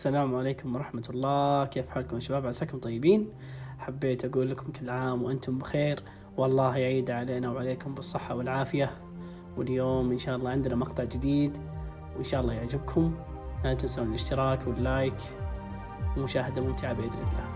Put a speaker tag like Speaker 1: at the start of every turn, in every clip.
Speaker 1: السلام عليكم ورحمة الله، كيف حالكم شباب؟ عساكم طيبين. حبيت أقول لكم كل عام وأنتم بخير، والله يعيد علينا وعليكم بالصحة والعافية. واليوم إن شاء الله عندنا مقطع جديد وإن شاء الله يعجبكم. لا تنسون الاشتراك واللايك ومشاهدة ممتعة بإذن الله.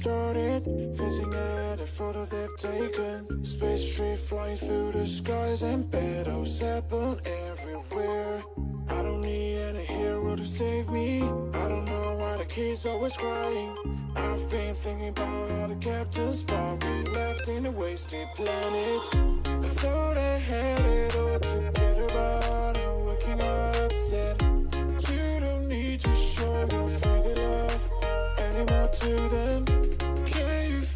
Speaker 2: Started facing at a photo they've taken. Space tree flying through the skies and battles happen everywhere. I don't need any hero to save me. I don't know why the kids always crying. I've been thinking about how the captain's spot we left in a wasted planet. I thought I had it all together, but I'm waking up upset. You don't need to show your faded love anymore to them.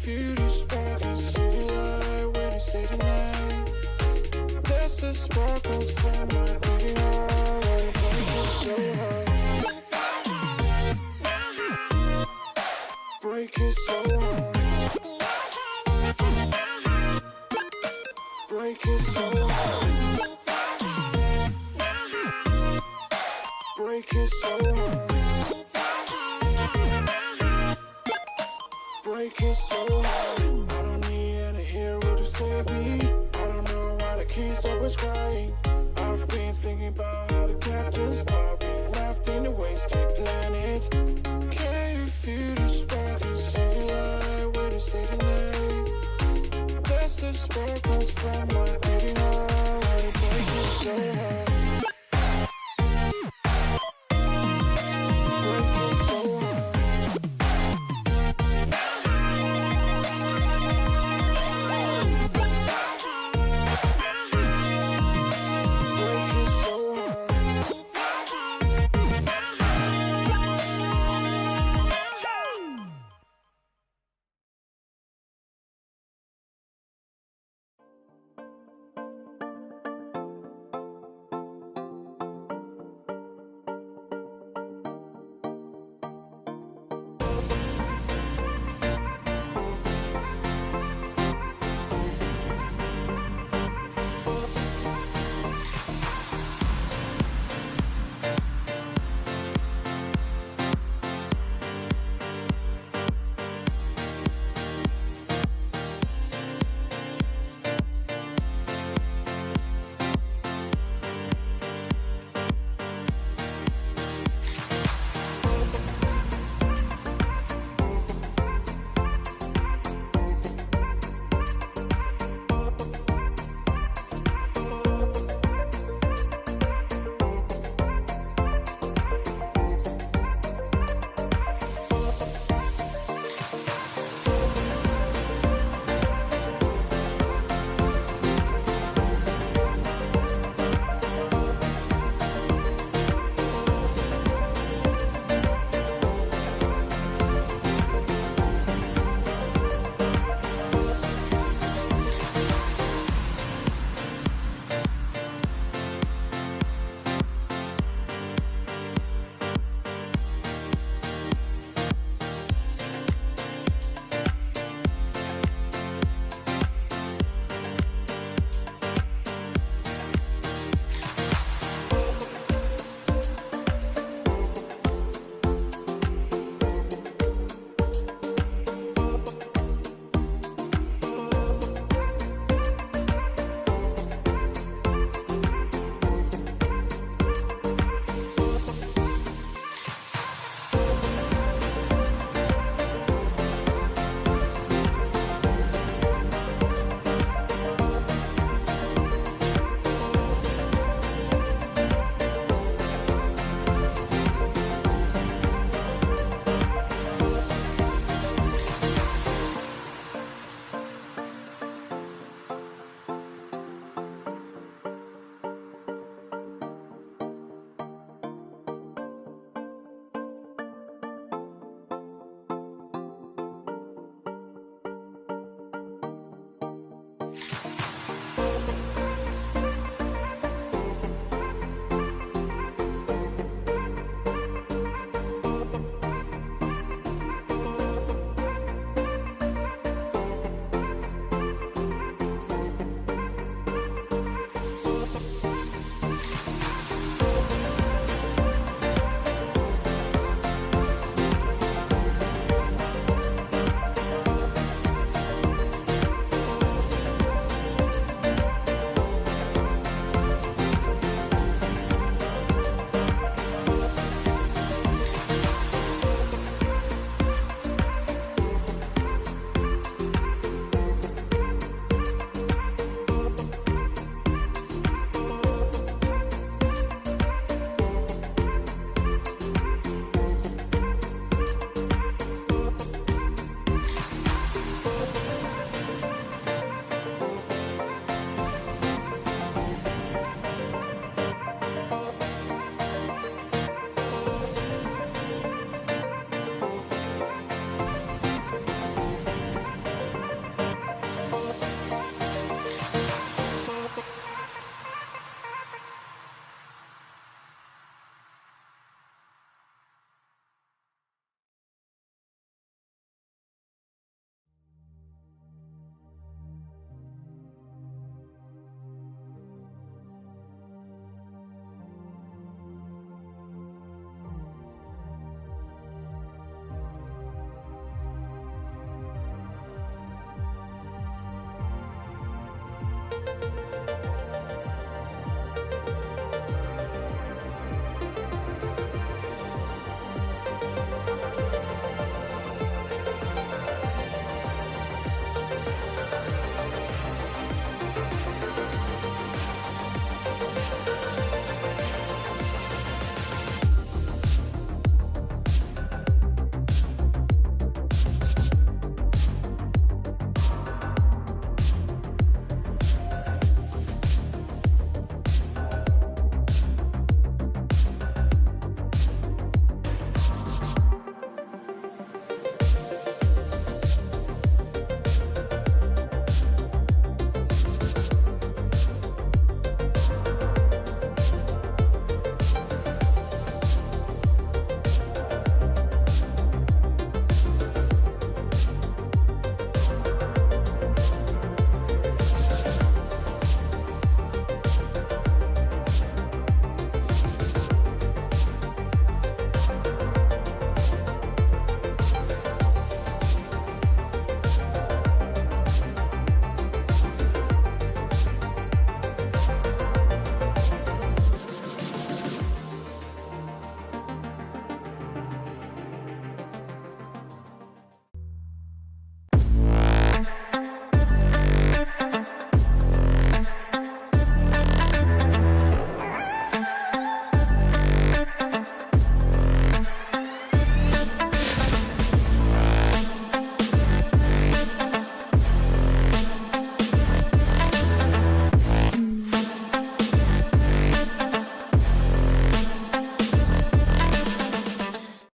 Speaker 2: Feel the spark and city light when you stay tonight. That's the sparkles from my beating heart. Why the break is so hard. Break is so hard. Break is so hard. Break is so hard. Break is so hard. I don't need any hero to save me. I don't know why the kids always crying. I've been thinking about how the captain's spot we left in a wasted planet. Can you feel the spark and city light when you stay tonight? That's the sparkles from my beating heart. Why the break is so hard.